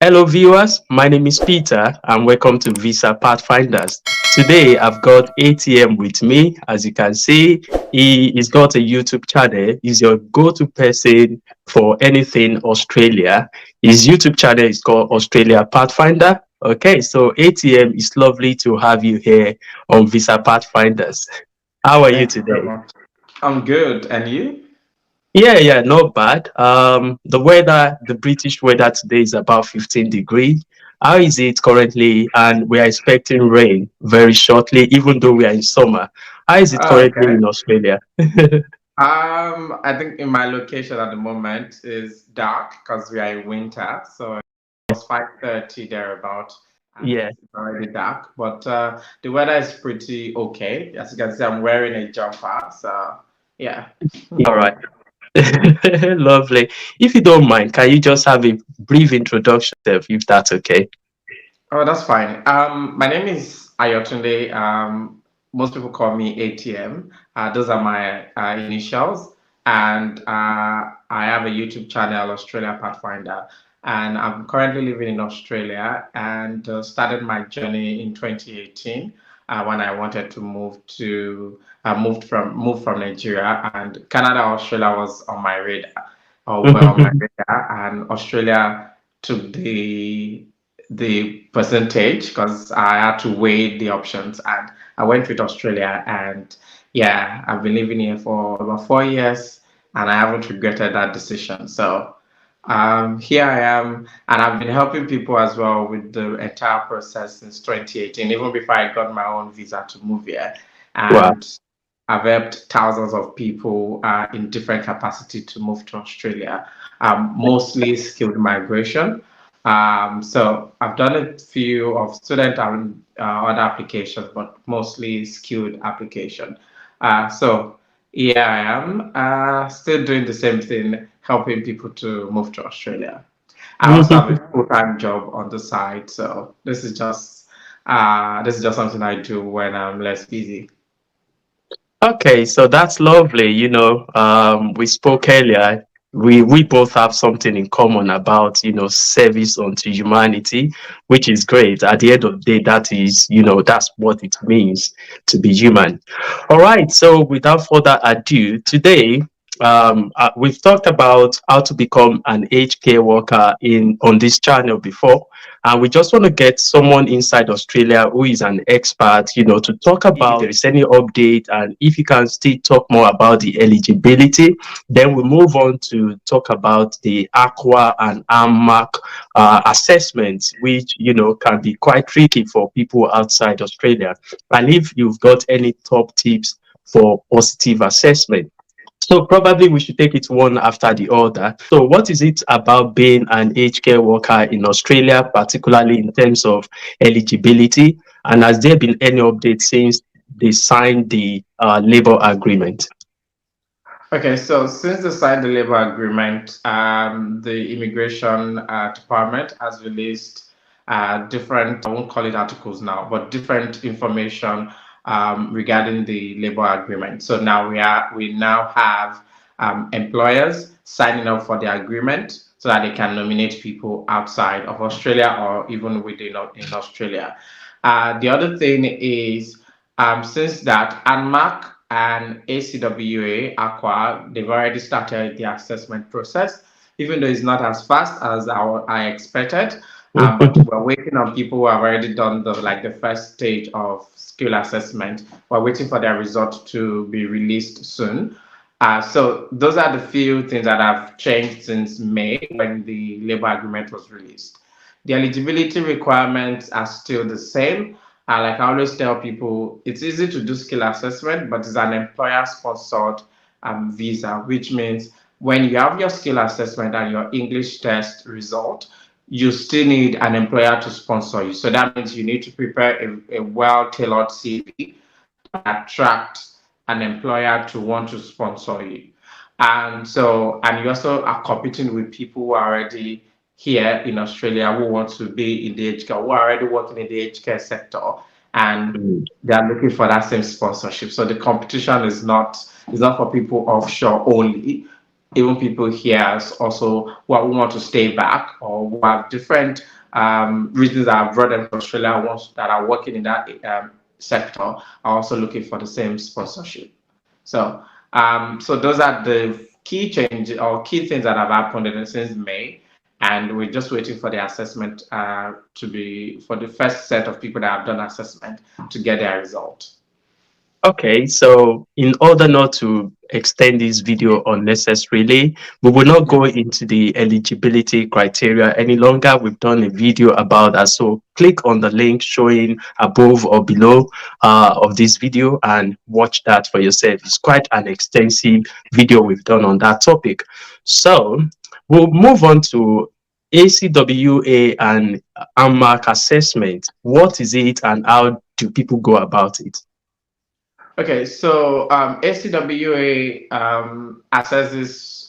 Hello, viewers. My name is Peter, and welcome to Visa Pathfinders. Today, I've got ATM with me. As you can see, he's got a YouTube channel. He's your go-to person for anything Australia. His YouTube channel is called Australia Pathfinder. Okay, so ATM, it's lovely to have you here on Visa Pathfinders. How are you Thank you so today? much. I'm good. And you? Yeah, not bad. The weather, the British weather today is about 15 degrees. How is it currently? And we are expecting rain very shortly, even though we are in summer. How is it currently Okay. in Australia? I think in my location at the moment is dark because we are in winter. So it's 5:30 thereabout, and Yeah, it's already dark. But the weather is pretty okay. As you can see, I'm wearing a jumper. So yeah. all right. Lovely. If you don't mind, can you just have a brief introduction, if that's okay? Oh, that's fine. My name is Ayotunde. Most people call me ATM. Those are my initials, and I have a YouTube channel, Australia Pathfinder, and I'm currently living in Australia and started my journey in 2018 when I wanted to move from Nigeria, and Canada, Australia was on my radar, or were on my radar, and Australia took the percentage because I had to weigh the options, and I went with Australia, and yeah, I've been living here for about 4 years and I haven't regretted that decision. So here I am, and I've been helping people as well with the entire process since 2018, even before I got my own visa to move here. Wow. And I've helped thousands of people in different capacity to move to Australia, mostly skilled migration. So I've done a few of student and other applications, but mostly skilled application. So here I am, still doing the same thing, helping people to move to Australia. I also have a full-time job on the side, so this is just something I do when I'm less busy. Okay, so that's lovely. We spoke earlier. We both have something in common about, service unto humanity, which is great. At the end of the day, that is, that's what it means to be human. All right, so without further ado, today we've talked about how to become an aged care worker in on this channel before, and we just want to get someone inside Australia who is an expert, to talk about if there is any update and if you can still talk more about the eligibility. Then we move on to talk about the aqua and AMAC assessments, which, can be quite tricky for people outside Australia. And if you've got any top tips for positive assessment. So probably we should take it one after the other. So what is it about being an aged care worker in Australia, particularly in terms of eligibility? And has there been any update since they signed the labor agreement? Okay, so since they signed the labor agreement, the immigration department has released different, I won't call it articles now, but different information regarding the labor agreement. So now we now have employers signing up for the agreement so that they can nominate people outside of Australia or even within in Australia. The other thing is since that ANMAC and ACWA, Aqua, they've already started the assessment process, even though it's not as fast as I expected. But we're waiting on people who have already done the first stage of skill assessment. We're waiting for their results to be released soon. So those are the few things that have changed since May when the labor agreement was released. The eligibility requirements are still the same. Like I always tell people, it's easy to do skill assessment, but it's an employer-sponsored visa, which means when you have your skill assessment and your English test result, you still need an employer to sponsor you. So that means you need to prepare a well-tailored CV to attract an employer to want to sponsor you. And you also are competing with people who are already here in Australia who want to be in the aged care, who are already working in the aged care sector, and they are looking for that same sponsorship. So the competition is not for people offshore only. even people here also who want to stay back or who have different reasons that have brought them to Australia, ones that are working in that sector are also looking for the same sponsorship. So, so those are the key changes or key things that have happened since May, and we're just waiting for the assessment to be for the first set of people that have done assessment to get their result. Okay, so in order not to extend this video unnecessarily, we will not go into the eligibility criteria any longer. We've done a video about that. So click on the link showing above or below of this video and watch that for yourself. It's quite an extensive video we've done on that topic. So we'll move on to ACWA and AMAC assessment. What is it and how do people go about it? Okay, so ACWA assesses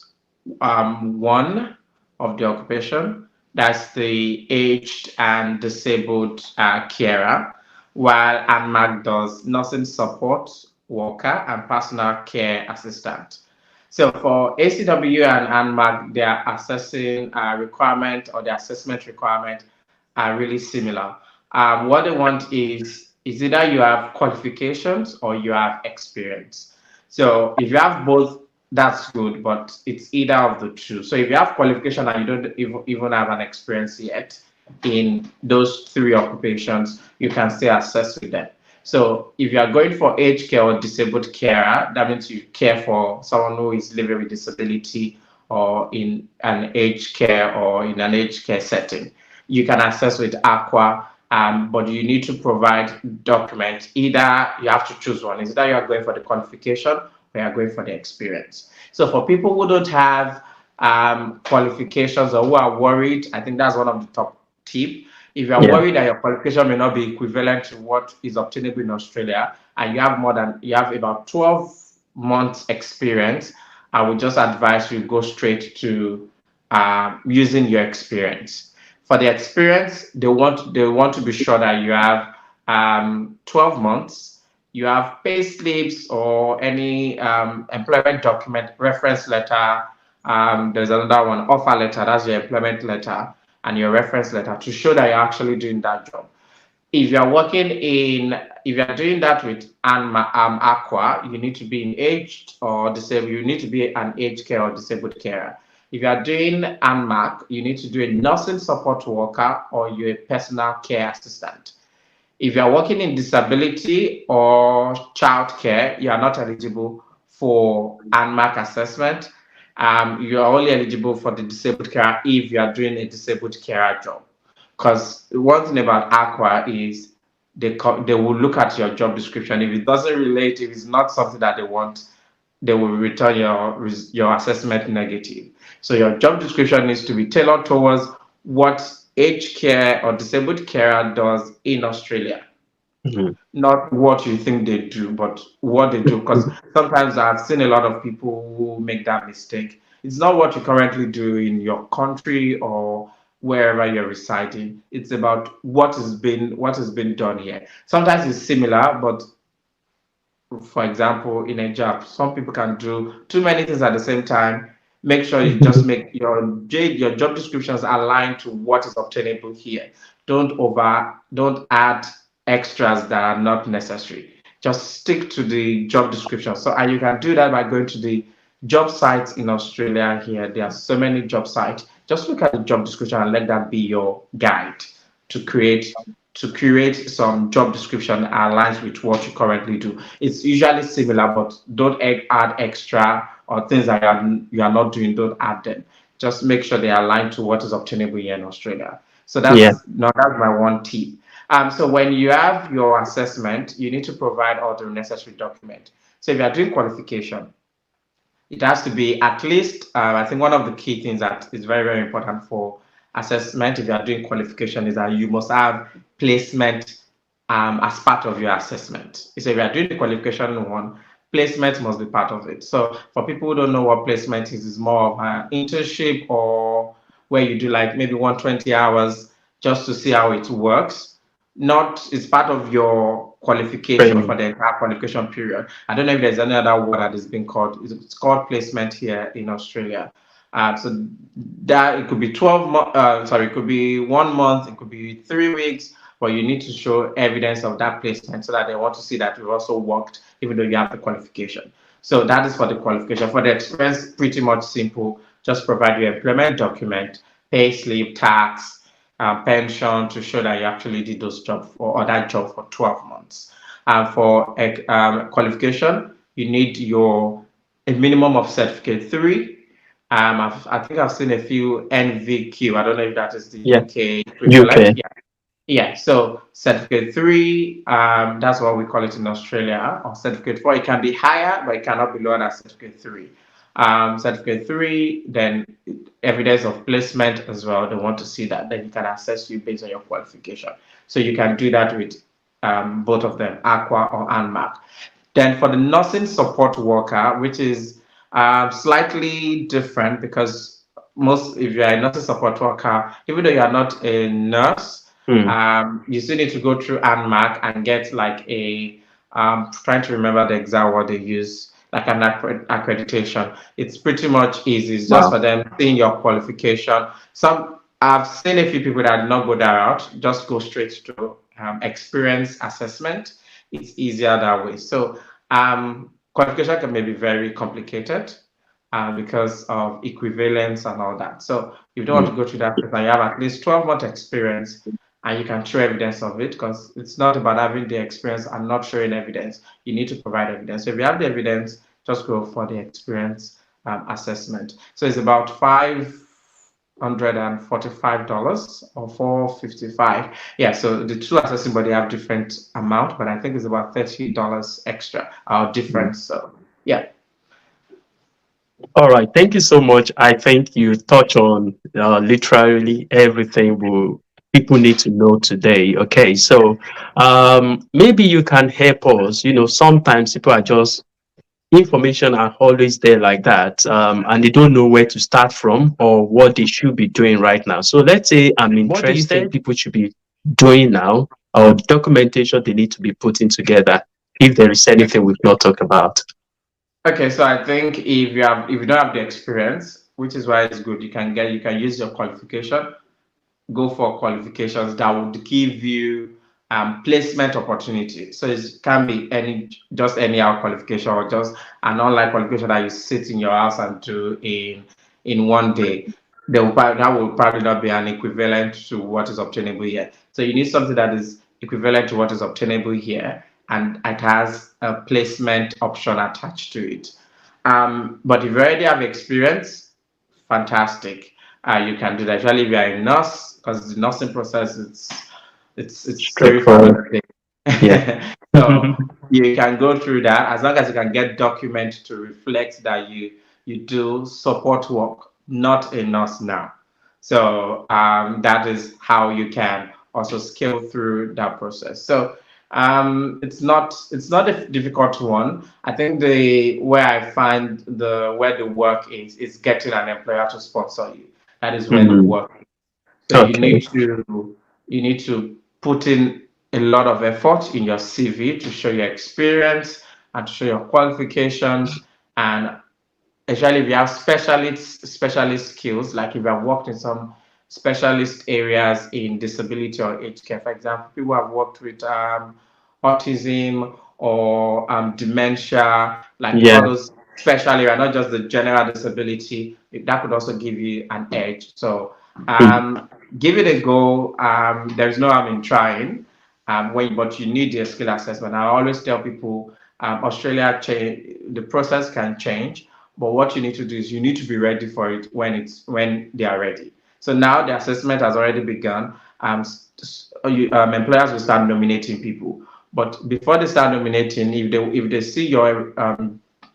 one of the occupation, that's the aged and disabled carer, while ANMAC does nursing support worker and personal care assistant. So for ACWA and ANMAC, they are assessing requirement or the assessment requirement are really similar. What they want is either you have qualifications or you have experience. So if you have both, that's good, but it's either of the two. So if you have qualification and you don't even have an experience yet in those three occupations, you can still assess with them. So if you are going for aged care or disabled carer, that means you care for someone who is living with disability or in an aged care or in an aged care setting. You can assess with Aqua, but you need to provide documents. Either you have to choose one. Is either you are going for the qualification or you are going for the experience. So for people who don't have qualifications or who are worried, I think that's one of the top tips. If you are worried that your qualification may not be equivalent to what is obtainable in Australia, and you have about 12 months experience, I would just advise you go straight to using your experience. For the experience, they want to be sure that you have 12 months, you have pay slips or any employment document, reference letter. There's another one, offer letter. That's your employment letter and your reference letter to show that you're actually doing that job. If you're doing that with Aqua, you need to be in aged or disabled. You need to be an aged care or disabled carer. If you are doing ANMAC, you need to do a nursing support worker or you're a personal care assistant. If you are working in disability or childcare, you are not eligible for ANMAC assessment. You are only eligible for the disabled carer if you are doing a disabled carer job. Because one thing about Aqua is they will look at your job description. If it doesn't relate, if it's not something that they want, they will return your assessment negative. So your job description needs to be tailored towards what aged care or disabled carer does in Australia. Not what you think they do, but what they do. Because sometimes I've seen a lot of people who make that mistake. It's not what you currently do in your country or wherever you're residing. It's about what has been done here. Sometimes it's similar, but for example, in a job, some people can do too many things at the same time. Make sure you just make your job descriptions align to what is obtainable here. Don't add extras that are not necessary. Just stick to the job description. So, and you can do that by going to the job sites in Australia here. There are so many job sites. Just look at the job description and let that be your guide to create some job description that aligns with what you currently do. It's usually similar, but don't add extra or things that you are not doing, don't add them. Just make sure they align to what is obtainable here in Australia. So that's my one tip. So when you have your assessment, you need to provide all the necessary documents. So if you are doing qualification, it has to be at least, I think one of the key things that is very, very important for assessment if you are doing qualification is that you must have placement as part of your assessment. So if you are doing the qualification one, placement must be part of it. So for people who don't know what placement is, it's more of an internship or where you do like maybe 120 hours just to see how it works. It's part of your qualification for the entire qualification period. I don't know if there's any other word that is being called. It's called placement here in Australia. So that it could be 12 months, sorry, it could be 1 month, it could be 3 weeks, but you need to show evidence of that placement so that they want to see that you've also worked, even though you have the qualification. So that is for the qualification. For the experience, pretty much simple. Just provide your employment document, pay slip, tax, pension to show that you actually did those jobs or that job for 12 months. For qualification, you need a minimum of certificate 3. I think I've seen a few NVQ. I don't know if that is the UK equivalent. UK. Yeah. So certificate 3, that's what we call it in Australia, or certificate 4. It can be higher, but it cannot be lower than certificate 3. Certificate 3, then evidence of placement as well. They want to see that. Then you can assess you based on your qualification. So you can do that with both of them, Aqua or ANMAC. Then for the nursing support worker, which is slightly different, because if you are a nursing support worker, even though you are not a nurse, you still need to go through ANMAC and get like trying to remember the exact word they use, like an accreditation. It's pretty much easy. It's just for them seeing your qualification. I've seen a few people that did not go that route, just go straight to experience assessment. It's easier that way. So qualification can be very complicated because of equivalence and all that. So if you don't want to go through that, you have at least 12-month experience, and you can show evidence of it, because it's not about having the experience and not showing evidence. You need to provide evidence. So if you have the evidence, just go for the experience assessment. So it's about $545 or $455. Yeah, so the two assessing body have different amount, but I think it's about $30 extra difference. So yeah. All right, thank you so much. I think you touch on literally everything people need to know today. Okay, so maybe you can help us. Sometimes people are just information are always there like that, and they don't know where to start from or what they should be doing right now. So let's say I'm interested. What do you think people should be doing now, or documentation they need to be putting together, if there is anything we've not talked about? Okay, so I think if you don't have the experience, which is why it's good, you can use your qualification. Go for qualifications that would give you placement opportunity. So it can be just any qualification, or just an online qualification that you sit in your house and do in one day. That will probably not be an equivalent to what is obtainable here. So you need something that is equivalent to what is obtainable here, and it has a placement option attached to it. But if you already have experience, fantastic. You can do that. Actually, if you are a nurse, because the nursing process it's straightforward. Yeah. So you can go through that, as long as you can get documents to reflect that you do support work, not a nurse now. So that is how you can also scale through that process. So it's not a difficult one. I think where I find where the work is getting an employer to sponsor you. That is where the work is. So you need to put in a lot of effort in your CV to show your experience and to show your qualifications. And especially if you have specialist skills, like if you have worked in some specialist areas in disability or aged care. For example, people have worked with autism or dementia, like all those special areas, not just the general disability. That could also give you an edge. So give it a go. There's no harm in trying, but you need the skill assessment. I always tell people, Australia, the process can change, but what you need to do is you need to be ready for it when they are ready. So now the assessment has already begun. Employers will start nominating people, but before they start nominating, if they see your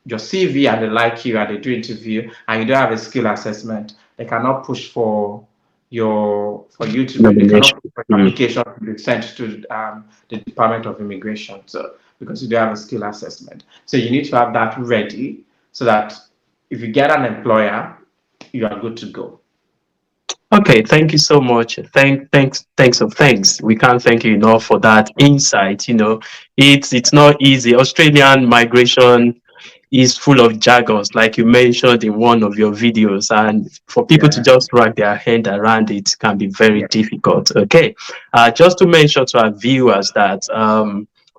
CV and they like you and they do interview and you don't have a skill assessment, they cannot push for you to application to be sent to the Department of Immigration. So because you don't have a skill assessment, so you need to have that ready so that if you get an employer, you are good to go. Okay, thank you so much. Thanks. We can't thank you enough for that insight. It's not easy. Australian migration is full of jargons, like you mentioned in one of your videos, and for people to Yeah, just wrap their head around it can be very yeah, difficult. Okay, just to mention to our viewers that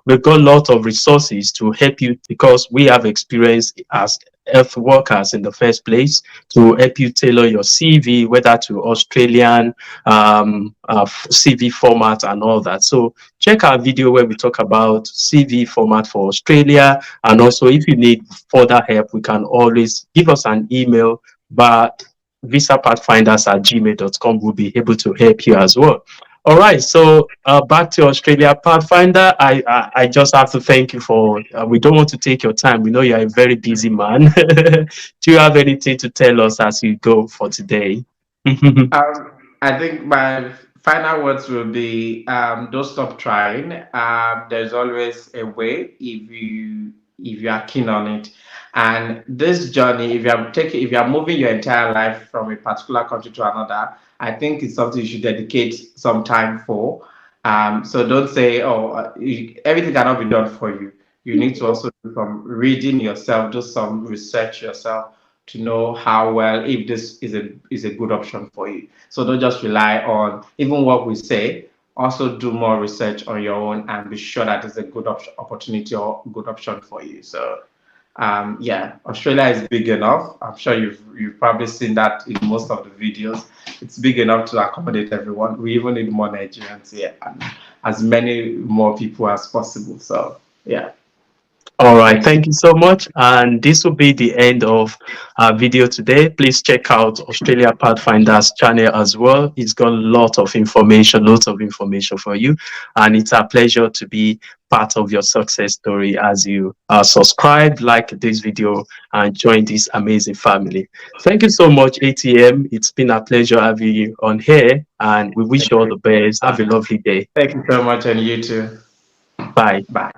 we've got a lot of resources to help you because we have experience as health workers in the first place to help you tailor your CV, whether to Australian CV format and all that. So check our video where we talk about CV format for Australia. And also, if you need further help, we can always give us an email, but visapathfinders@gmail.com will be able to help you as well. All right, so back to Australia Pathfinder. I just have to thank you for. We don't want to take your time. We know you're a very busy man. Do you have anything to tell us as you go for today? I think my final words will be don't stop trying. There's always a way if you are keen on it. And this journey, if you are moving your entire life from a particular country to another, I think it's something you should dedicate some time for. So don't say, oh, everything cannot be done for you. You need to also do some reading yourself, do some research yourself to know how well if this is a good option for you. So don't just rely on even what we say. Also do more research on your own and be sure that it's a good opportunity or good option for you. So yeah, Australia is big enough. I'm sure you've probably seen that in most of the videos. It's big enough to accommodate everyone. We even need more Nigerians here and as many more people as possible. So yeah, All right, thank you. thank you so much. And this will be the end of our video today. Please check out Australia Pathfinders channel as well. It's got lots of information for you. And it's a pleasure to be part of your success story as you subscribe, like this video, and join this amazing family. Thank you so much, ATM. It's been a pleasure having you on here, and we wish Thank you all you. the best. Have a lovely day. Thank you so much, and you too. Bye. Bye.